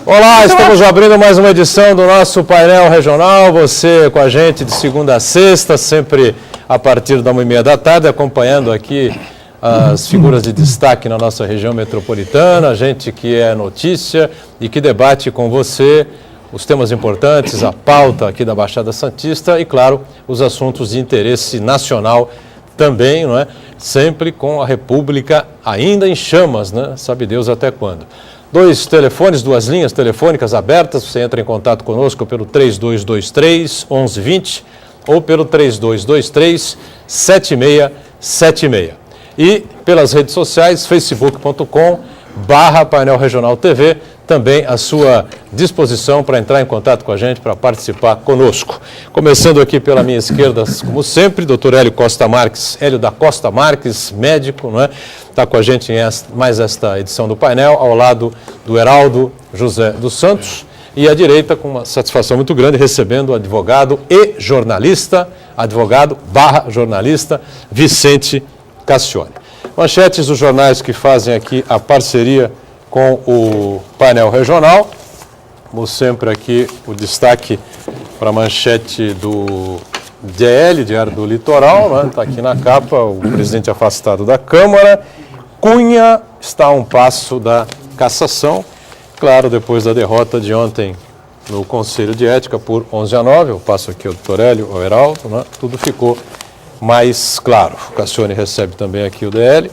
Olá, estamos abrindo mais uma edição do nosso painel regional. Você com a gente de segunda a sexta, sempre a partir da 1h30 da tarde, acompanhando aqui as figuras de destaque na nossa região metropolitana, gente que é notícia e que debate com você os temas importantes, a pauta aqui da Baixada Santista e, claro, os assuntos de interesse nacional também, não é? Sempre com a República ainda em chamas, né? Sabe Deus até quando. 2 telefones, 2 linhas telefônicas abertas, você entra em contato conosco pelo 3223-1120 ou pelo 3223-7676. E pelas redes sociais, facebook.com/Painel Regional TV, também à sua disposição para entrar em contato com a gente, para participar conosco. Começando aqui pela minha esquerda, como sempre, doutor Hélio Costa Marques, Hélio da Costa Marques, médico, não é? Está com a gente em mais esta edição do painel, ao lado do Heraldo José dos Santos, e à direita, com uma satisfação muito grande, recebendo o advogado e jornalista, advogado/jornalista, Vicente Cassione. Manchetes dos jornais que fazem aqui a parceria com o painel regional. Como sempre aqui, o destaque para a manchete do DL, Diário do Litoral, né? Está aqui na capa, o presidente afastado da Câmara. Cunha está a um passo da cassação. Claro, depois da derrota de ontem no Conselho de Ética por 11-9, eu passo aqui ao doutor Hélio, ao Heraldo, né? Tudo ficou mais claro. O Cassione recebe também aqui o DL.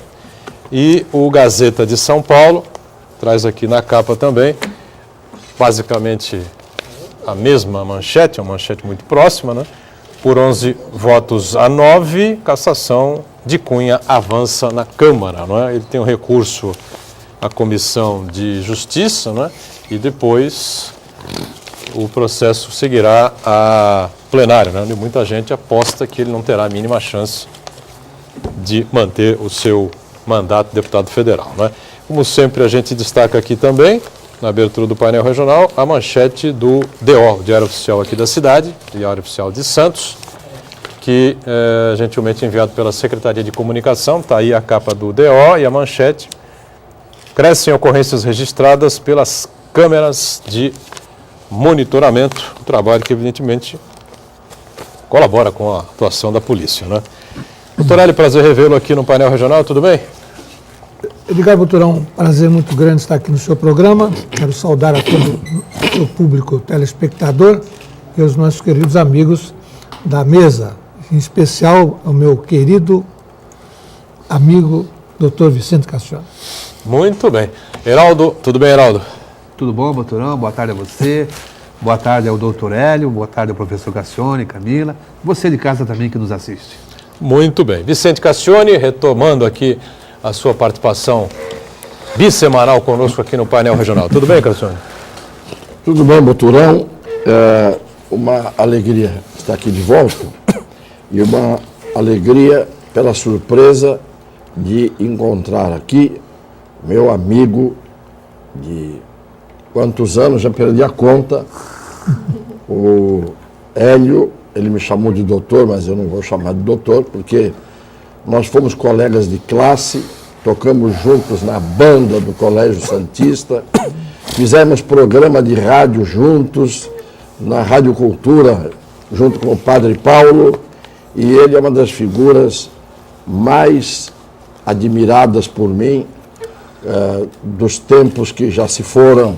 E o Gazeta de São Paulo traz aqui na capa também, basicamente a mesma manchete, uma manchete muito próxima, né? Por 11-9, cassação de Cunha avança na Câmara, não é? Ele tem um recurso à Comissão de Justiça, né? E depois o processo seguirá a plenário, né? Onde muita gente aposta que ele não terá a mínima chance de manter o seu mandato de deputado federal, né? Como sempre, a gente destaca aqui também, na abertura do painel regional, a manchete do DO, Diário Oficial aqui da cidade, Diário Oficial de Santos, que é gentilmente enviado pela Secretaria de Comunicação. Está aí a capa do DO e a manchete. Crescem ocorrências registradas pelas câmeras de monitoramento, um trabalho que evidentemente colabora com a atuação da polícia, né? Doutor Hélio, prazer revê-lo aqui no painel regional, tudo bem? Edgar Boturão, prazer muito grande estar aqui no seu programa. Quero saudar a todo o seu público telespectador e aos nossos queridos amigos da mesa, em especial ao meu querido amigo Dr. Vicente Cassione. Muito bem. Heraldo, tudo bem, Heraldo? Tudo bom, Boturão? Boa tarde a você. Boa tarde ao doutor Hélio, boa tarde ao professor Cassione, Camila. Você de casa também que nos assiste. Muito bem. Vicente Cassione, retomando aqui a sua participação bissemanal conosco aqui no painel regional. Tudo bem, Cassione? Tudo bem, Boturão. É uma alegria estar aqui de volta e uma alegria pela surpresa de encontrar aqui meu amigo de quantos anos, já perdi a conta, o Hélio. Ele me chamou de doutor, mas eu não vou chamar de doutor, porque nós fomos colegas de classe, tocamos juntos na banda do Colégio Santista, fizemos programa de rádio juntos, na Rádio Cultura, junto com o Padre Paulo, e ele é uma das figuras mais admiradas por mim, dos tempos que já se foram.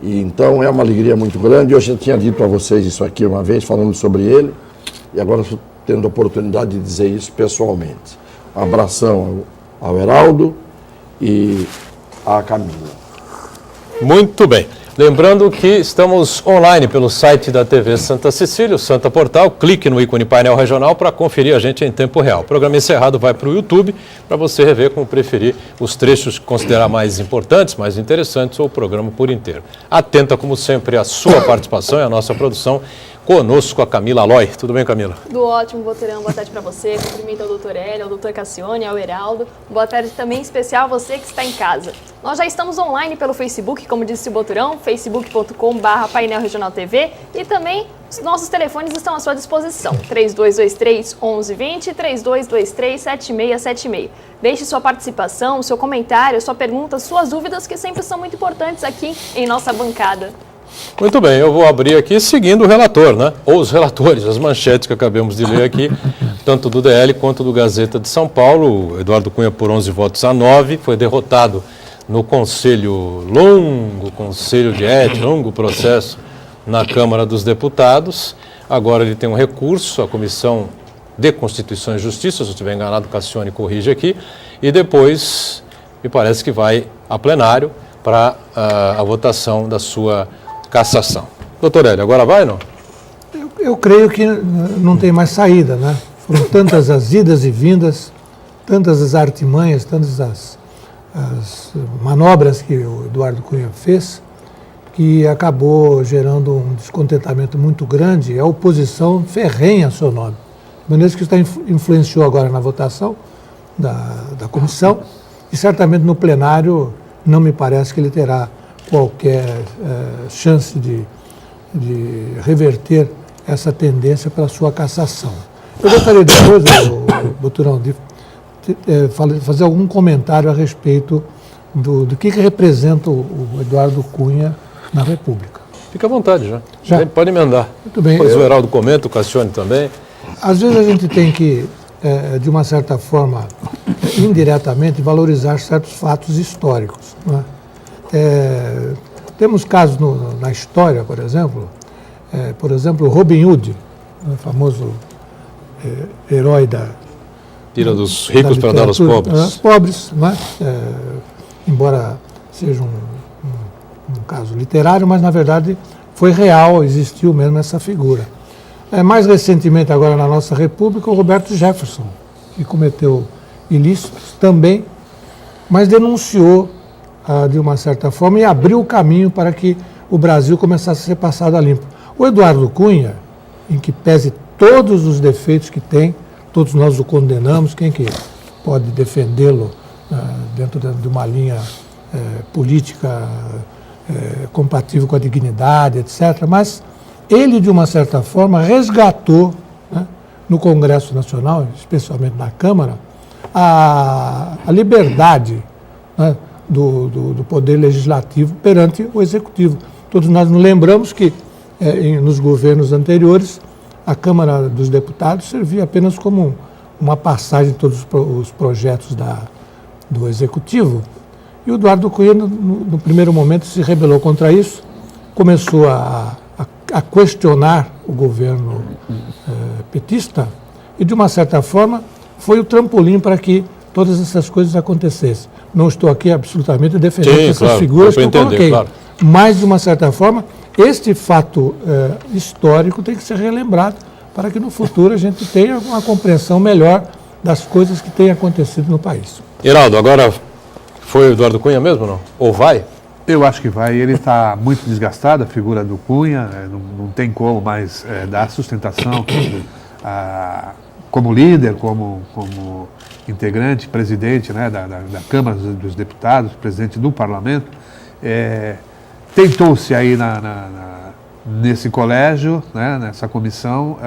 E então é uma alegria muito grande. Eu já tinha dito a vocês isso aqui uma vez, falando sobre ele, e agora estou tendo a oportunidade de dizer isso pessoalmente. Um abração ao Heraldo e à Camila. Muito bem. Lembrando que estamos online pelo site da TV Santa Cecília, o Santa Portal. Clique no ícone painel regional para conferir a gente em tempo real. O programa encerrado vai para o YouTube para você rever como preferir os trechos que considerar mais importantes, mais interessantes ou o programa por inteiro. Atenta, como sempre, à sua participação e à nossa produção conosco a Camila Aloy. Tudo bem, Camila? Tudo ótimo, Boturão. Boa tarde para você. Cumprimento ao doutor Hélio, ao doutor Cassione, ao Heraldo. Boa tarde também especial a você que está em casa. Nós já estamos online pelo Facebook, como disse o Boturão, facebook.com/Painel Regional TV, e também os nossos telefones estão à sua disposição, 3223-1120 e 3223-7676. Deixe sua participação, seu comentário, sua pergunta, suas dúvidas, que sempre são muito importantes aqui em nossa bancada. Muito bem, eu vou abrir aqui seguindo o relator, né? Ou os relatores, as manchetes que acabamos de ler aqui, tanto do DL quanto do Gazeta de São Paulo. O Eduardo Cunha, por 11 votos a 9, foi derrotado no longo conselho de ética, longo processo na Câmara dos Deputados. Agora ele tem um recurso à Comissão de Constituição e Justiça, se eu estiver enganado, Cassione corrige aqui, e depois me parece que vai a plenário para a votação da sua cassação. Doutor Hélio, agora vai, não? Eu creio que não tem mais saída, né? Foram tantas as idas e vindas, tantas as artimanhas, tantas as manobras que o Eduardo Cunha fez, que acabou gerando um descontentamento muito grande, a oposição ferrenha a seu nome. De maneira que isso influenciou agora na votação da comissão, e certamente no plenário não me parece que ele terá qualquer chance de reverter essa tendência para a sua cassação. Eu gostaria depois, Boturão, de fazer algum comentário a respeito do que representa o Eduardo Cunha na República. Fica à vontade Já? Pode emendar. Muito bem. Depois o Heraldo comenta, o Cassione também. Às vezes a gente tem que, de uma certa forma, indiretamente, valorizar certos fatos históricos, não é? Temos casos na história, por exemplo, Robin Hood, o famoso herói Tira dos ricos para dar aos pobres. Aos pobres, não é? Embora seja um caso literário, mas na verdade foi real, existiu mesmo essa figura. Mais recentemente, agora na nossa República, o Roberto Jefferson, que cometeu ilícitos também, mas denunciou de uma certa forma e abriu o caminho para que o Brasil começasse a ser passado a limpo. O Eduardo Cunha, em que pese todos os defeitos que tem, todos nós o condenamos, quem que pode defendê-lo dentro de uma linha política compatível com a dignidade, etc., mas ele, de uma certa forma, resgatou, né, no Congresso Nacional, especialmente na Câmara, a liberdade, né, do Poder Legislativo perante o Executivo. Todos nós nos lembramos que, nos governos anteriores, a Câmara dos Deputados servia apenas como uma passagem de todos os projetos do Executivo. E o Eduardo Cunha, no primeiro momento, se rebelou contra isso, começou a questionar o governo petista e, de uma certa forma, foi o trampolim para que todas essas coisas acontecessem. Não estou aqui absolutamente defendendo essas figuras que eu coloquei, claro. Mas, de uma certa forma, este fato histórico tem que ser relembrado para que no futuro a gente tenha uma compreensão melhor das coisas que têm acontecido no país. Heraldo, agora foi o Eduardo Cunha mesmo, não? Ou vai? Eu acho que vai. Ele está muito desgastado, a figura do Cunha, não tem como mais dar sustentação como líder, como integrante, presidente, né, da Câmara dos Deputados, presidente do Parlamento. Tentou-se aí nesse colégio, né, nessa comissão,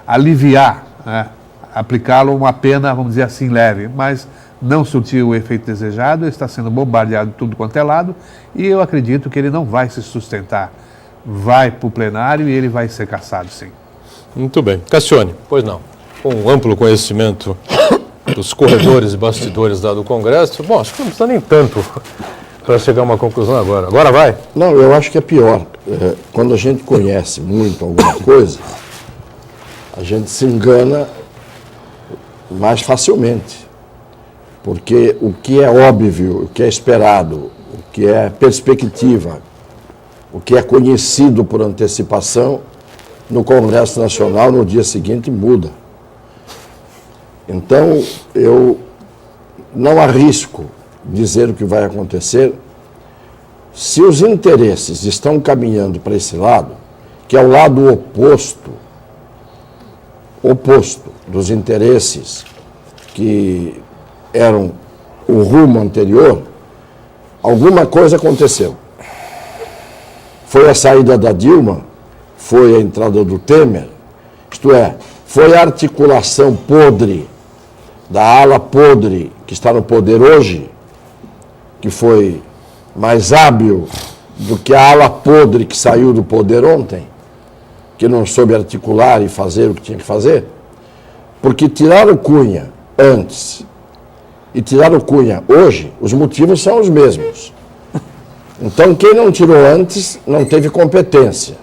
aliviar, né, aplicá-lo uma pena, vamos dizer assim, leve, mas não surtiu o efeito desejado, está sendo bombardeado tudo quanto é lado, e eu acredito que ele não vai se sustentar. Vai para o plenário e ele vai ser cassado, sim. Muito bem. Cassione, pois não. Com um amplo conhecimento dos corredores e bastidores do Congresso, bom, acho que não precisa nem tanto para chegar a uma conclusão agora. Agora vai? Não, eu acho que é pior. Quando a gente conhece muito alguma coisa, a gente se engana mais facilmente. Porque o que é óbvio, o que é esperado, o que é perspectiva, o que é conhecido por antecipação, no Congresso Nacional, no dia seguinte, muda. Então, eu não arrisco dizer o que vai acontecer. Se os interesses estão caminhando para esse lado, que é o lado oposto dos interesses que eram o rumo anterior, alguma coisa aconteceu. Foi a saída da Dilma, foi a entrada do Temer, isto é, foi a articulação podre da ala podre que está no poder hoje, que foi mais hábil do que a ala podre que saiu do poder ontem, que não soube articular e fazer o que tinha que fazer, porque tirar o Cunha antes e tirar o Cunha hoje, os motivos são os mesmos. Então, quem não tirou antes não teve competência.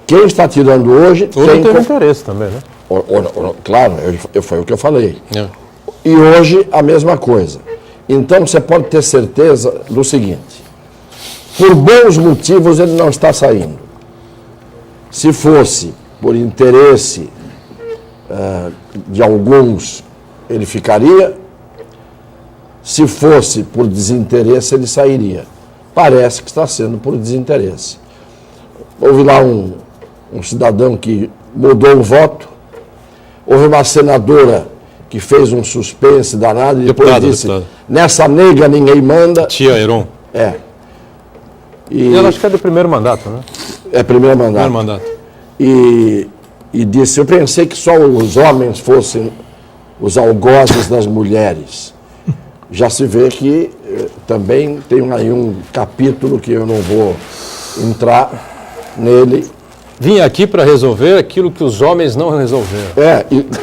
Quem está tirando hoje... Ou não teve interesse também, né? Claro, foi o que eu falei. É. E hoje a mesma coisa. Então você pode ter certeza do seguinte: por bons motivos ele não está saindo. Se fosse por interesse de alguns, ele ficaria. Se fosse por desinteresse, ele sairia. Parece que está sendo por desinteresse. Houve lá um cidadão que mudou o voto. Houve uma senadora que fez um suspense danado e depois disse, nessa nega ninguém manda. Tia Heron. É. E ela acho que é do primeiro mandato, né? É primeiro mandato. Primeiro mandato. E disse, eu pensei que só os homens fossem os algozes das mulheres. Já se vê que também tem aí um capítulo que eu não vou entrar nele. Vim aqui para resolver aquilo que os homens não resolveram.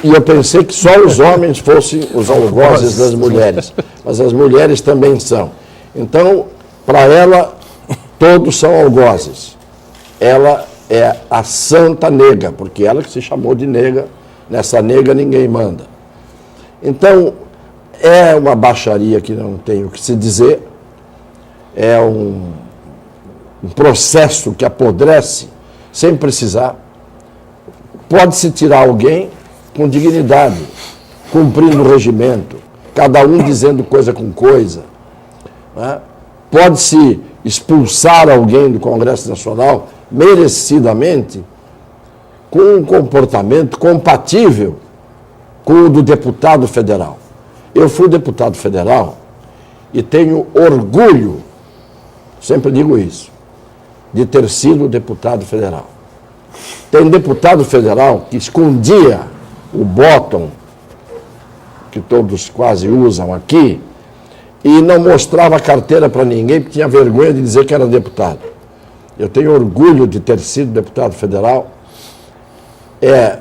E eu pensei que só os homens fossem os algozes das mulheres, mas as mulheres também são. Então, para ela, todos são algozes. Ela é a santa nega, porque ela que se chamou de nega, nessa nega ninguém manda. Então, é uma baixaria que não tem o que se dizer, é um processo que apodrece, sem precisar. Pode-se tirar alguém com dignidade, cumprindo o regimento, cada um dizendo coisa com coisa. Né? Pode-se expulsar alguém do Congresso Nacional merecidamente com um comportamento compatível com o do deputado federal. Eu fui deputado federal e tenho orgulho, sempre digo isso, de ter sido deputado federal. Tem deputado federal que escondia o bottom, que todos quase usam aqui, e não mostrava a carteira para ninguém, porque tinha vergonha de dizer que era deputado. Eu tenho orgulho de ter sido deputado federal. É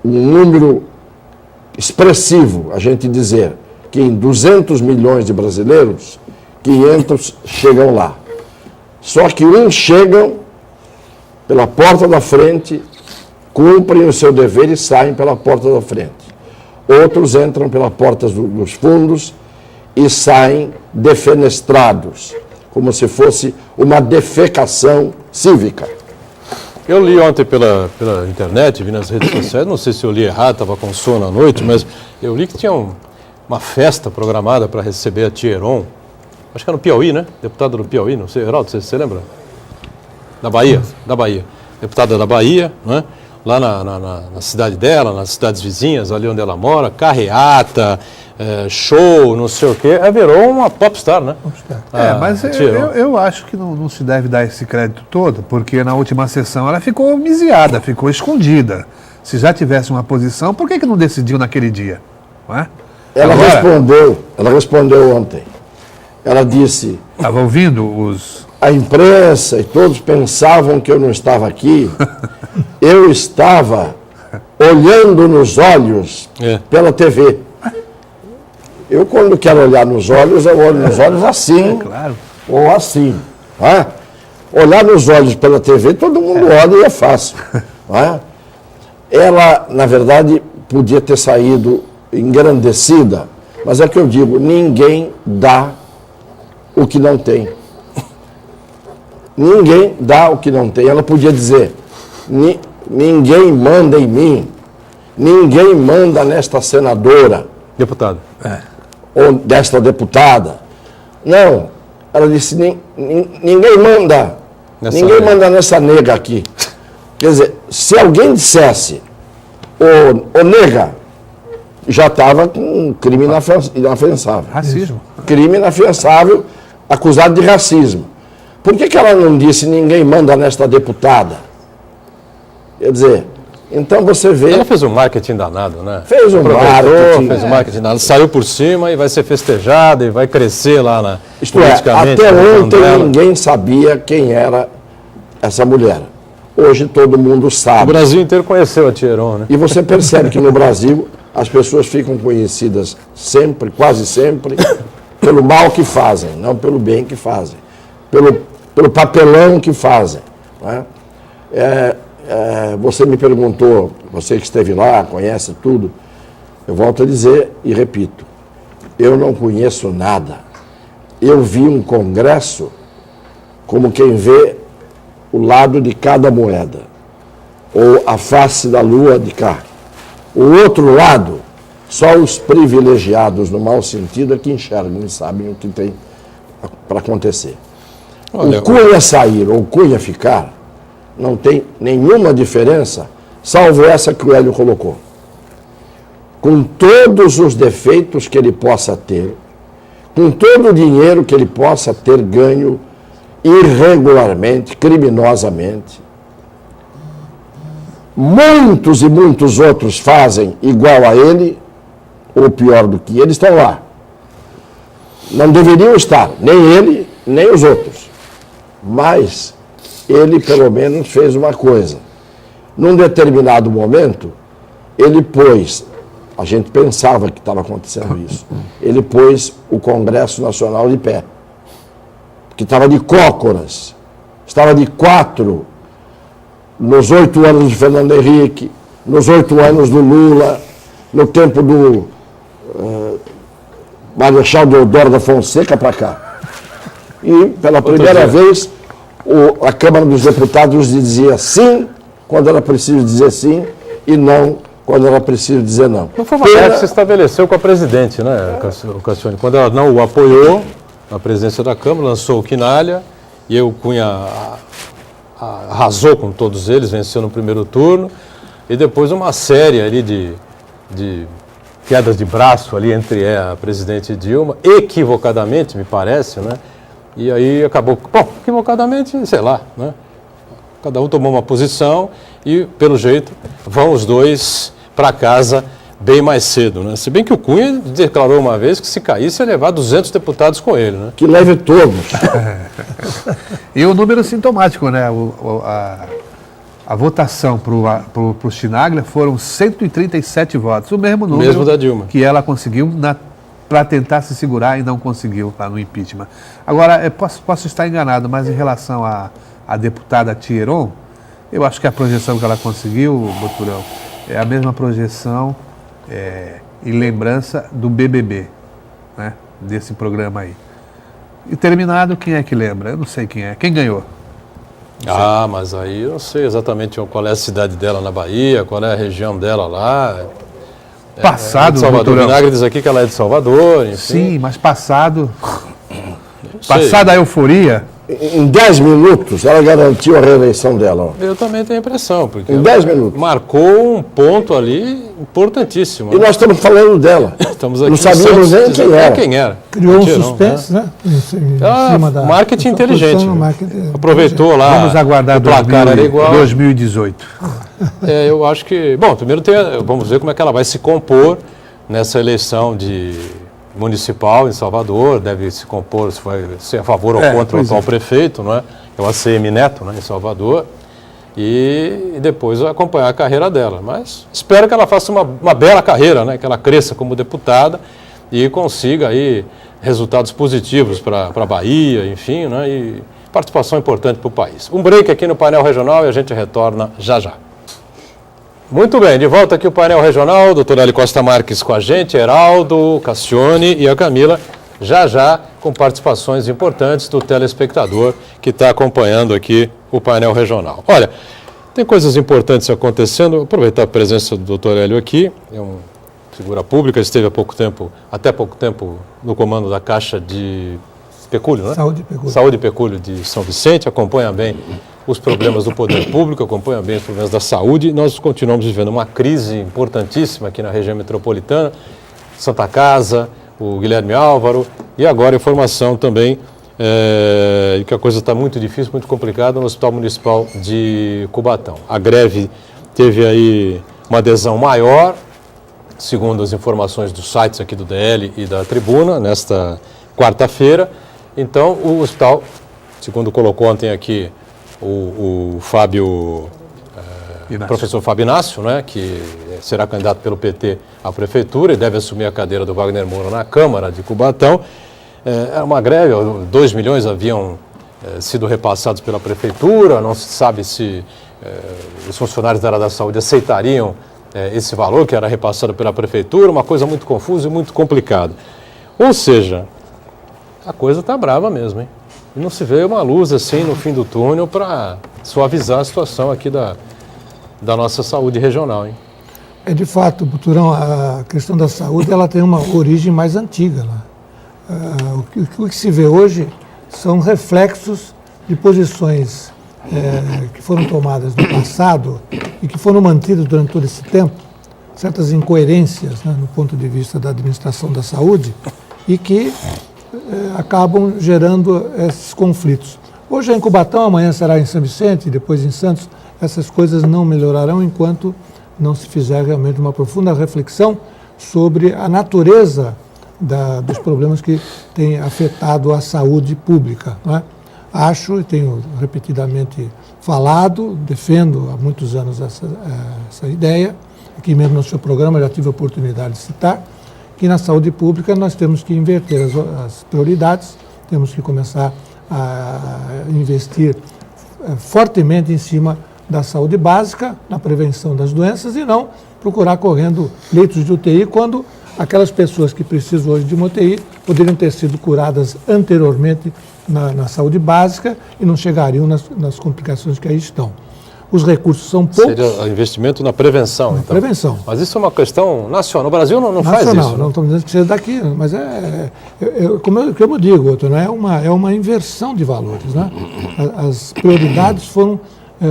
um número expressivo a gente dizer que em 200 milhões de brasileiros, 500 chegam lá. Só que uns chegam pela porta da frente, cumprem o seu dever e saem pela porta da frente. Outros entram pela porta dos fundos e saem defenestrados, como se fosse uma defecação cívica. Eu li ontem pela internet, vi nas redes sociais, não sei se eu li errado, estava com sono à noite, mas eu li que tinha uma festa programada para receber a tia Heron. Acho que era no Piauí, né? Deputada do Piauí, não sei, Heraldo, você lembra? Da Bahia, Deputada da Bahia, né? Lá na cidade dela, nas cidades vizinhas, ali onde ela mora, carreata, show, não sei o quê. Ela virou uma popstar, né? Mas eu acho que não se deve dar esse crédito todo, porque na última sessão ela ficou miseada, ficou escondida. Se já tivesse uma posição, por que não decidiu naquele dia? Não é? Ela respondeu ontem. Ela disse... Estava ouvindo os... A imprensa e todos pensavam que eu não estava aqui. Eu estava olhando nos olhos pela TV. Eu, quando quero olhar nos olhos, eu olho nos olhos assim, claro. Ou assim. Né? Olhar nos olhos pela TV, todo mundo olha e é fácil. Né? Ela, na verdade, podia ter saído engrandecida, mas é que eu digo, ninguém dá o que não tem. Ninguém dá o que não tem. Ela podia dizer, ninguém manda em mim, ninguém manda nesta senadora. Deputado. Ou desta deputada. Não, ela disse, ninguém manda Ninguém manda nessa nega aqui. Quer dizer, se alguém dissesse, ô nega, já estava com um crime inafiançável. Racismo. Crime inafiançável, acusado de racismo. Por que ela não disse ninguém manda nesta deputada? Quer dizer, então você vê... Ela fez um marketing danado, né? Fez um marketing. Fez um marketing danado. Saiu por cima e vai ser festejada e vai crescer lá na... Isto é, até ontem ninguém sabia quem era essa mulher. Hoje todo mundo O sabe. Brasil inteiro conheceu a Thieron, né? E você percebe que no Brasil as pessoas ficam conhecidas sempre, quase sempre, pelo mal que fazem, não pelo bem que fazem. Pelo papelão que fazem. Não é? Você me perguntou, você que esteve lá, conhece tudo, eu volto a dizer e repito, eu não conheço nada. Eu vi um congresso como quem vê o lado de cada moeda, ou a face da lua de cá. O outro lado, só os privilegiados, no mau sentido, é que enxergam e sabem o que tem para acontecer. Olha, o Cunha sair ou o Cunha ficar, não tem nenhuma diferença, salvo essa que o Hélio colocou. Com todos os defeitos que ele possa ter, com todo o dinheiro que ele possa ter ganho irregularmente, criminosamente, muitos e muitos outros fazem igual a ele, ou pior do que ele, estão lá. Não deveriam estar, nem ele, nem os outros. Mas ele, pelo menos, fez uma coisa. Num determinado momento, ele pôs, a gente pensava que estava acontecendo isso, ele pôs o Congresso Nacional de pé. Que estava de cócoras, estava de 4 nos 8 anos de Fernando Henrique, nos 8 anos do Lula, no tempo do Marechal Deodoro da Fonseca para cá. E, pela primeira vez, a Câmara dos Deputados dizia sim quando era preciso dizer sim e não quando era preciso dizer não. Não foi uma guerra que se estabeleceu com a presidente, né, Cassione? Quando ela não o apoiou na presidência da Câmara, lançou o Quinalha, e o Cunha arrasou com todos eles, venceu no primeiro turno, e depois uma série ali de quedas de braço ali entre a presidente Dilma, equivocadamente, me parece, né? E aí acabou, bom, equivocadamente, sei lá, né? Cada um tomou uma posição e, pelo jeito, vão os dois para casa bem mais cedo, né? Se bem que o Cunha declarou uma vez que se caísse ia levar 200 deputados com ele, né? Que leve todos. E o número sintomático, né? A votação para o Chinaglia foram 137 votos, o mesmo número Mesmo da Dilma. que ela conseguiu para tentar se segurar e não conseguiu lá no impeachment. Agora, posso estar enganado, mas em relação à deputada Thieron, eu acho que a projeção que ela conseguiu, Boturão, é a mesma projeção em lembrança do BBB, né? Desse programa aí. E terminado, quem é que lembra? Eu não sei quem é. Quem ganhou? Ah, mas aí eu não sei exatamente qual é a cidade dela na Bahia, qual é a região dela lá. Passado, de Salvador. Boturão. O Vinagre diz aqui que ela é de Salvador, enfim. Sim, mas passada sei. a euforia, Em 10 minutos, ela garantiu a reeleição dela. Eu também tenho a impressão, porque Em 10 minutos. marcou um ponto ali importantíssimo. E nós estamos falando dela. Estamos aqui não sabíamos nem quem era. Criou um Thieron, suspense, né? Em cima da marketing da inteligente. posição no marketing Aproveitou lá. vamos aguardar o placar era igual. 2018. Eu acho que... Bom, primeiro vamos ver como é que ela vai se compor nessa eleição municipal em Salvador. Deve se compor se vai ser a favor ou contra o atual prefeito, não é? É o ACM Neto, né, em Salvador. E depois acompanhar a carreira dela. Mas espero que ela faça uma bela carreira, né? Que ela cresça como deputada e consiga aí resultados positivos para a Bahia, enfim, né? E participação importante para o país. Um break aqui no painel regional e a gente retorna já já. Muito bem, de volta aqui o painel regional, doutor Hélio Costa Marques com a gente, Heraldo, Cassione e a Camila, já com participações importantes do telespectador que está acompanhando aqui o painel regional. Olha, tem coisas importantes acontecendo, vou aproveitar a presença do doutor Hélio aqui, é uma figura pública, esteve até pouco tempo no comando da Caixa de Pecúlio, né? Saúde e Pecúlio. Saúde e Pecúlio de São Vicente, acompanha bem os problemas do poder público, acompanha bem os problemas da saúde. Nós continuamos vivendo uma crise importantíssima aqui na região metropolitana, Santa Casa, o Guilherme Álvaro, e agora a informação também que a coisa está muito difícil, muito complicada no Hospital Municipal de Cubatão. A greve teve aí uma adesão maior, segundo as informações dos sites aqui do DL e da Tribuna, nesta quarta-feira. Então, o hospital, segundo colocou ontem aqui o Fábio, professor Fábio Inácio, né, que será candidato pelo PT à prefeitura e deve assumir a cadeira do Wagner Moura na Câmara de Cubatão. É uma greve, 2 milhões haviam sido repassados pela prefeitura, não se sabe se os funcionários da área da saúde aceitariam esse valor que era repassado pela prefeitura, uma coisa muito confusa e muito complicada. Ou seja, a coisa está brava mesmo, hein? E não se vê uma luz assim no fim do túnel para suavizar a situação aqui da nossa saúde regional, hein? De fato, Buturão, a questão da saúde ela tem uma origem mais antiga, né? O que se vê hoje são reflexos de posições que foram tomadas no passado e que foram mantidas durante todo esse tempo, certas incoerências, né, no ponto de vista da administração da saúde e que acabam gerando esses conflitos. Hoje é em Cubatão, amanhã será em São Vicente, depois em Santos. Essas coisas não melhorarão enquanto não se fizer realmente uma profunda reflexão sobre a natureza dos problemas que têm afetado a saúde pública, não é? Acho, e tenho repetidamente falado, defendo há muitos anos essa ideia, aqui mesmo no seu programa já tive a oportunidade de citar, que na saúde pública nós temos que inverter as prioridades, temos que começar a investir fortemente em cima da saúde básica, na prevenção das doenças e não procurar correndo leitos de UTI quando aquelas pessoas que precisam hoje de uma UTI poderiam ter sido curadas anteriormente na saúde básica e não chegariam nas complicações que aí estão. Os recursos são poucos. Seria investimento na prevenção, então. Prevenção. Mas isso é uma questão nacional. O Brasil não faz isso. Não estamos dizendo que seja daqui, mas como eu digo, outro, né? É uma inversão de valores, né? As prioridades foram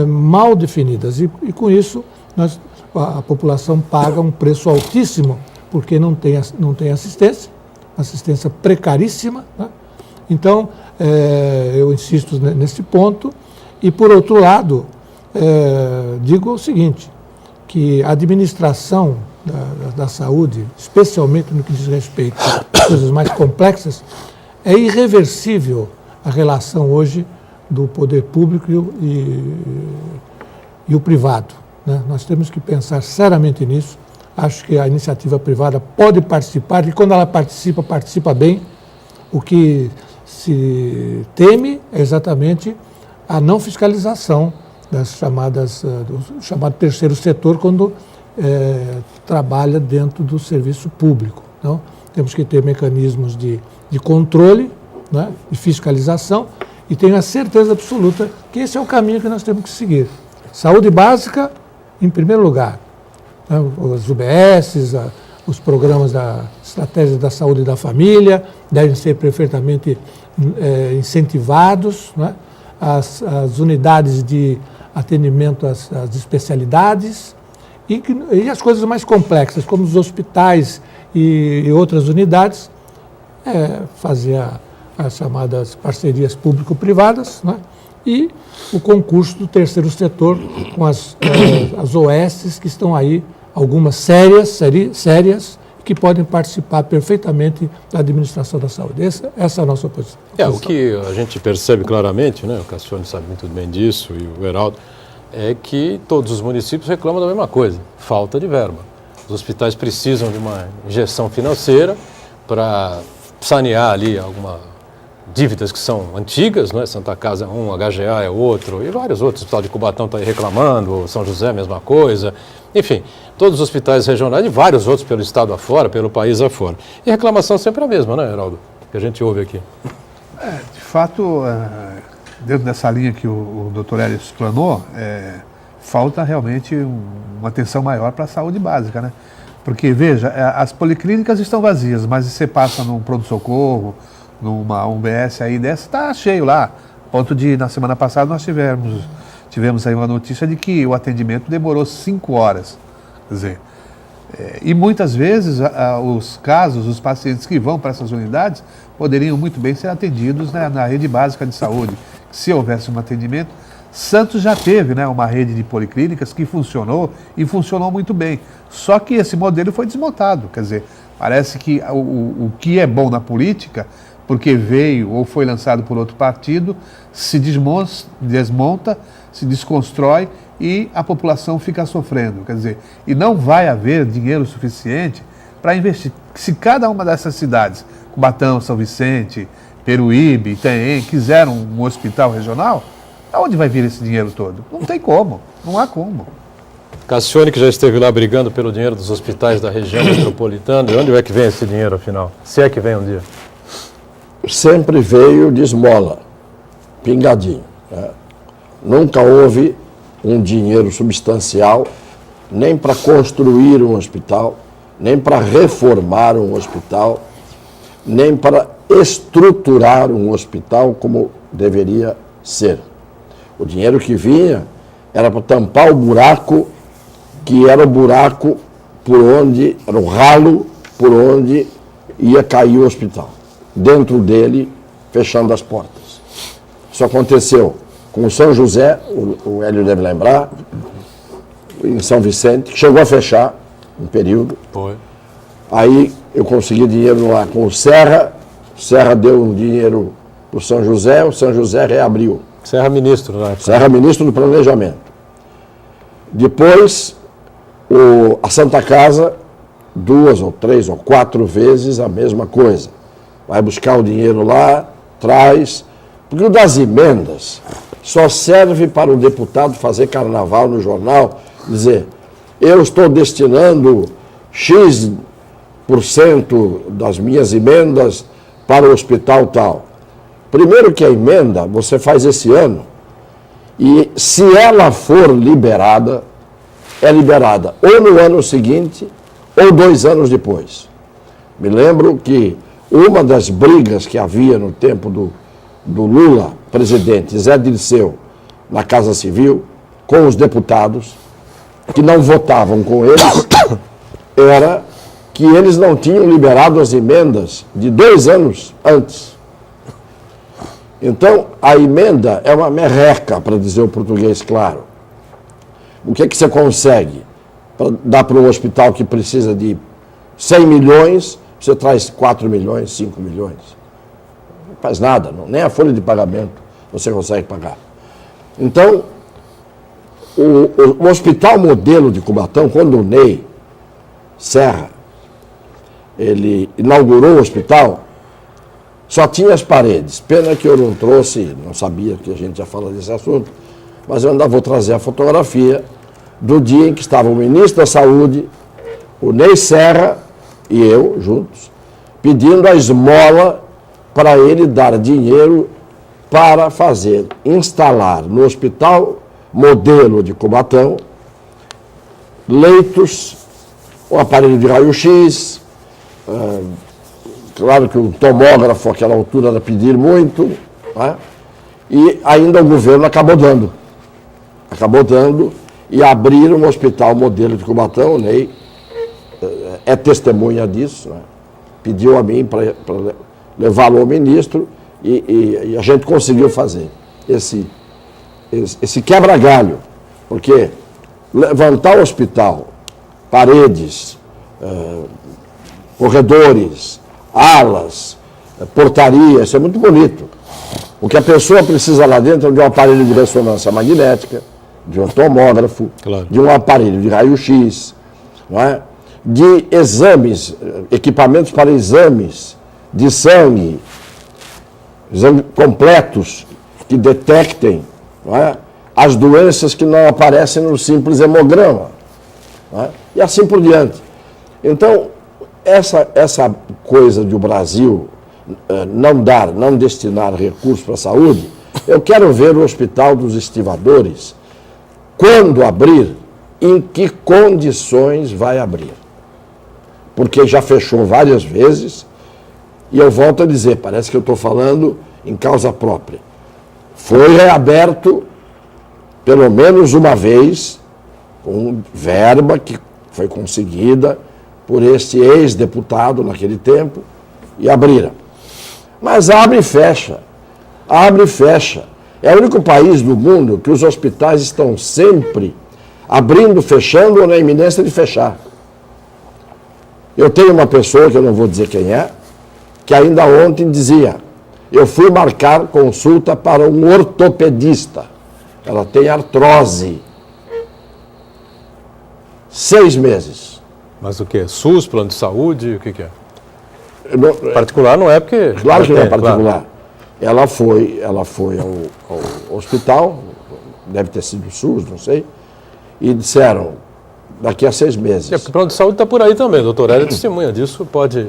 mal definidas e com isso a população paga um preço altíssimo porque não tem assistência precaríssima, né? Então, eu insisto nesse ponto. E, por outro lado, digo o seguinte, que a administração da saúde, especialmente no que diz respeito às coisas mais complexas, é irreversível a relação hoje do poder público e o privado, né? Nós temos que pensar seriamente nisso. Acho que a iniciativa privada pode participar e quando ela participa bem. O que se teme é exatamente a não fiscalização do chamado terceiro setor quando trabalha dentro do serviço público. Então, temos que ter mecanismos de controle, né, de fiscalização e tenho a certeza absoluta que esse é o caminho que nós temos que seguir. Saúde básica, em primeiro lugar. Os UBSs, os programas da Estratégia da Saúde da Família devem ser perfeitamente incentivados, né? As unidades de atendimento às especialidades e as coisas mais complexas, como os hospitais e outras unidades, fazer as chamadas parcerias público-privadas, né? E o concurso do terceiro setor com as OSs que estão aí, algumas sérias, que podem participar perfeitamente da administração da saúde. Essa é a nossa posição. O que a gente percebe claramente, né, o Cassione sabe muito bem disso e o Heraldo, é que todos os municípios reclamam da mesma coisa, falta de verba. Os hospitais precisam de uma injeção financeira para sanear ali alguma dívidas que são antigas, não é? Santa Casa é um, HGA é outro, e vários outros. O Hospital de Cubatão está aí reclamando, São José a mesma coisa. Enfim, todos os hospitais regionais e vários outros pelo estado afora, pelo país afora. E a reclamação sempre é a mesma, né, Heraldo? Que a gente ouve aqui. De fato, dentro dessa linha que o doutor Hélio explanou, falta realmente uma atenção maior para a saúde básica, né? Porque, veja, as policlínicas estão vazias, mas você passa num pronto-socorro numa UBS aí dessa, está cheio lá. Ponto de, na semana passada, nós tivemos aí uma notícia de que o atendimento demorou 5 horas. Quer dizer, e muitas vezes os pacientes que vão para essas unidades poderiam muito bem ser atendidos, né, na rede básica de saúde. Se houvesse um atendimento, Santos já teve, né, uma rede de policlínicas que funcionou e funcionou muito bem. Só que esse modelo foi desmontado. Quer dizer, parece que o que é bom na política, porque veio ou foi lançado por outro partido, se desmonta, se desconstrói e a população fica sofrendo. Quer dizer, e não vai haver dinheiro suficiente para investir. Se cada uma dessas cidades, Cubatão, São Vicente, Peruíbe, Itanhaém, quiser um hospital regional, aonde vai vir esse dinheiro todo? Não tem como, não há como. Cassione, que já esteve lá brigando pelo dinheiro dos hospitais da região metropolitana, de onde é que vem esse dinheiro, afinal? Se é que vem um dia. Sempre veio de esmola, pingadinho. Né? Nunca houve um dinheiro substancial, nem para construir um hospital, nem para reformar um hospital, nem para estruturar um hospital como deveria ser. O dinheiro que vinha era para tampar o buraco, que era o buraco era o ralo por onde ia cair o hospital. Dentro dele, fechando as portas. Isso aconteceu com o São José, o Hélio deve lembrar, em São Vicente, que chegou a fechar um período. Foi. Aí eu consegui dinheiro lá com o Serra deu um dinheiro para o São José reabriu. Serra ministro, né? Serra ministro do Planejamento. Depois, a Santa Casa, 2 ou 3 ou 4 vezes a mesma coisa. Vai buscar o dinheiro lá, traz. Porque o das emendas só serve para o deputado fazer carnaval no jornal, dizer, eu estou destinando X% das minhas emendas para o hospital tal. Primeiro que a emenda você faz esse ano, e se ela for liberada, é liberada ou no ano seguinte ou 2 anos depois. Me lembro que uma das brigas que havia no tempo do Lula, presidente, Zé Dirceu, na Casa Civil, com os deputados, que não votavam com eles, era que eles não tinham liberado as emendas de 2 anos antes. Então, a emenda é uma merreca, para dizer o português claro. O que é que você consegue? Para dar para um hospital que precisa de 100 milhões, você traz 4 milhões, 5 milhões. Não faz nada, nem a folha de pagamento você consegue pagar. Então, o hospital modelo de Cubatão, quando o Ney Serra, ele inaugurou o hospital, só tinha as paredes. Pena que eu não trouxe, não sabia que a gente ia falar desse assunto, mas eu ainda vou trazer a fotografia do dia em que estava o ministro da Saúde, o Ney Serra e eu, juntos, pedindo a esmola para ele dar dinheiro para instalar no hospital modelo de Cubatão leitos, um aparelho de raio-x, claro que o tomógrafo àquela altura era pedir muito, né? E ainda o governo acabou dando e abriram um hospital modelo de Cubatão. O Ney é testemunha disso, né? Pediu a mim para levá-lo ao ministro e a gente conseguiu fazer esse quebra-galho, porque levantar o hospital, paredes, corredores, alas, portaria, isso é muito bonito. O que a pessoa precisa lá dentro é de um aparelho de ressonância magnética, de um tomógrafo, claro, de um aparelho de raio-x, não é? De exames, equipamentos para exames de sangue, exames completos que detectem, não é? As doenças que não aparecem no simples hemograma, não é? E assim por diante. Então, essa coisa de o Brasil não destinar recursos para a saúde, eu quero ver o Hospital dos Estivadores, quando abrir, em que condições vai abrir. Porque já fechou várias vezes, E eu volto a dizer, parece que eu estou falando em causa própria. Foi reaberto pelo menos uma vez, com verba que foi conseguida por este ex-deputado naquele tempo, e abriram. Mas abre e fecha. Abre e fecha. É o único país do mundo que os hospitais estão sempre abrindo, fechando ou na iminência de fechar. Eu tenho uma pessoa, que eu não vou dizer quem é, que ainda ontem dizia, eu fui marcar consulta para um ortopedista. Ela tem artrose. 6 meses. Mas o quê? SUS, plano de saúde, o que é? Particular não é porque... Claro que não é particular. Claro. Ela foi ao hospital, deve ter sido o SUS, não sei, e disseram, daqui a 6 meses. É porque o plano de saúde está por aí também, o doutor Hélio testemunha disso, pode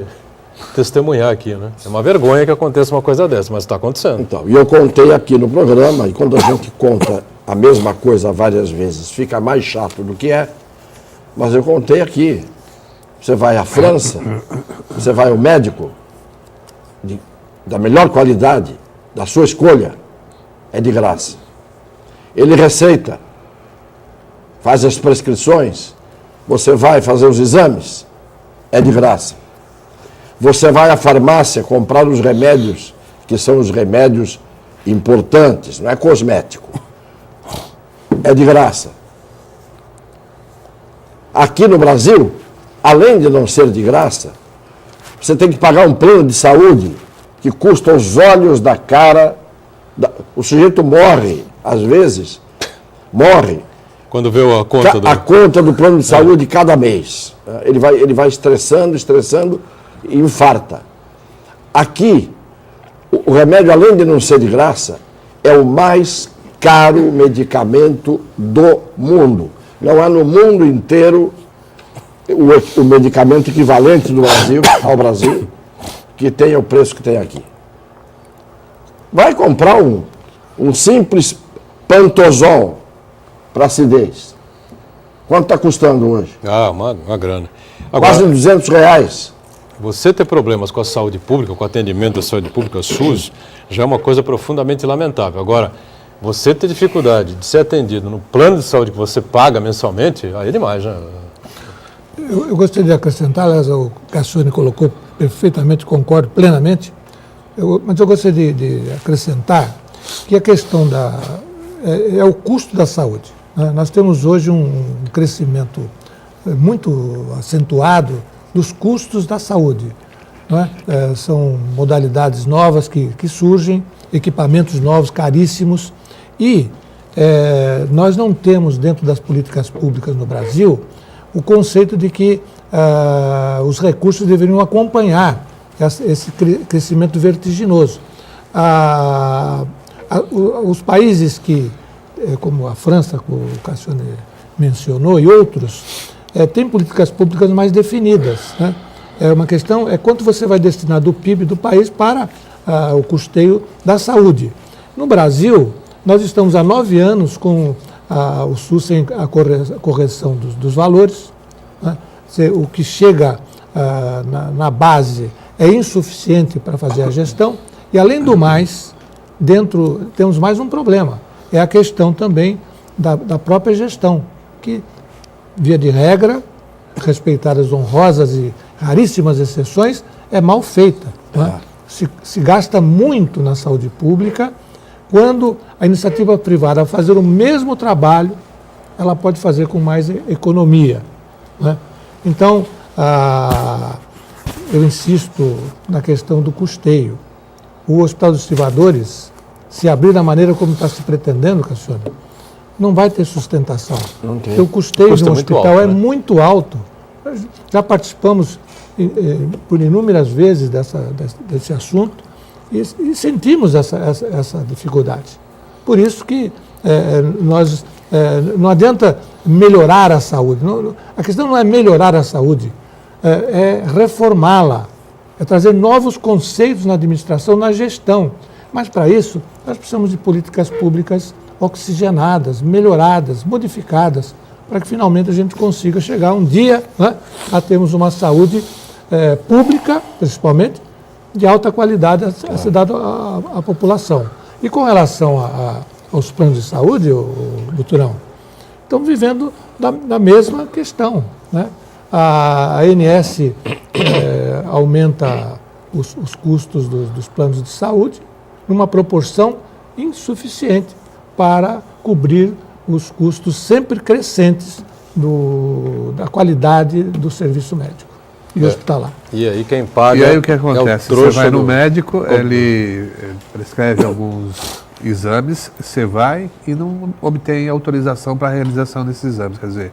testemunhar aqui, né? É uma vergonha que aconteça uma coisa dessa, mas está acontecendo. Então, e eu contei aqui no programa, e quando a gente conta a mesma coisa várias vezes, fica mais chato do que é, mas eu contei aqui. Você vai à França, você vai ao médico da melhor qualidade, da sua escolha, é de graça. Ele receita, faz as prescrições, você vai fazer os exames, é de graça. Você vai à farmácia comprar os remédios, que são os remédios importantes, não é cosmético, é de graça. Aqui no Brasil, além de não ser de graça, você tem que pagar um plano de saúde que custa os olhos da cara. O sujeito morre, às vezes, morre. Quando vê a conta a conta do plano de saúde cada mês. Ele vai estressando e infarta. Aqui, o remédio, além de não ser de graça, é o mais caro medicamento do mundo. Não há no mundo inteiro o medicamento equivalente do Brasil, ao Brasil, que tenha o preço que tem aqui. Vai comprar um simples Pantozol para acidez. Quanto está custando hoje? Uma grana. Agora, quase R$200. Você ter problemas com a saúde pública, com o atendimento da saúde pública, SUS, já é uma coisa profundamente lamentável. Agora, você ter dificuldade de ser atendido no plano de saúde que você paga mensalmente, aí é demais, né? Eu gostaria de acrescentar, aliás, o Cassione colocou perfeitamente, concordo plenamente, mas eu gostaria de acrescentar que a questão é o custo da saúde, né? Nós temos hoje um crescimento muito acentuado dos custos da saúde, não é? São modalidades novas que surgem, equipamentos novos, caríssimos, e nós não temos dentro das políticas públicas no Brasil o conceito de que os recursos deveriam acompanhar esse crescimento vertiginoso. Os países como a França, que o Cassione mencionou, e outros, têm políticas públicas mais definidas, né? Uma questão é quanto você vai destinar do PIB do país para o custeio da saúde. No Brasil, nós estamos há 9 anos com o SUS sem a correção dos valores, né? O que chega na base é insuficiente para fazer a gestão, e além do mais, temos mais um problema, é a questão também da própria gestão, que, via de regra, respeitadas honrosas e raríssimas exceções, é mal feita, né? Se gasta muito na saúde pública, quando a iniciativa privada, ao fazer o mesmo trabalho, ela pode fazer com mais economia, né? Então, eu insisto na questão do custeio. O Hospital dos Estivadores, se abrir da maneira como está se pretendendo, Cassione, não vai ter sustentação. Não tem. Porque o custeio de um hospital é né? muito alto. Nós já participamos por inúmeras vezes desse assunto e sentimos essa dificuldade. Por isso que não adianta melhorar a saúde. A questão não é melhorar a saúde, é reformá-la, é trazer novos conceitos na administração, na gestão. Mas, para isso, nós precisamos de políticas públicas oxigenadas, melhoradas, modificadas, para que finalmente a gente consiga chegar um dia, né, a termos uma saúde pública, principalmente, de alta qualidade a ser dado à população. E com relação aos planos de saúde, doutorão, estamos vivendo da mesma questão, né? A ANS aumenta os custos dos planos de saúde numa proporção insuficiente para cobrir os custos sempre crescentes da qualidade do serviço médico e hospitalar. E aí quem paga E aí o que acontece? é o Você trouxa vai no do... médico, ele prescreve alguns exames, você vai e não obtém autorização para a realização desses exames. Quer dizer,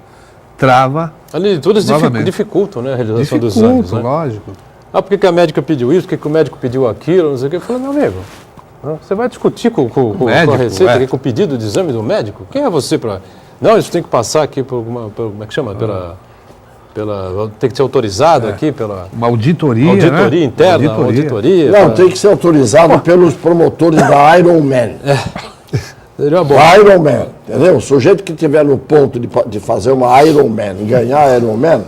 trava. Ali todos novamente. dificultam, né, a realização dos exames. Dificulta, Né? lógico. Ah, por que a médica pediu isso? Por que o médico pediu aquilo? Não sei o que. Eu falei, meu amigo, você vai discutir com médico, a receita, com o pedido de exame do médico? Quem é você para... Não, isso tem que passar aqui por alguma... Como é que chama? Tem que ser autorizado aqui pela... Uma auditoria, Auditoria né? interna, auditoria. Não, tem que ser autorizado pelos promotores da Ironman. Seria bom. Ironman, entendeu? O sujeito que estiver no ponto de fazer uma Ironman e ganhar a Ironman,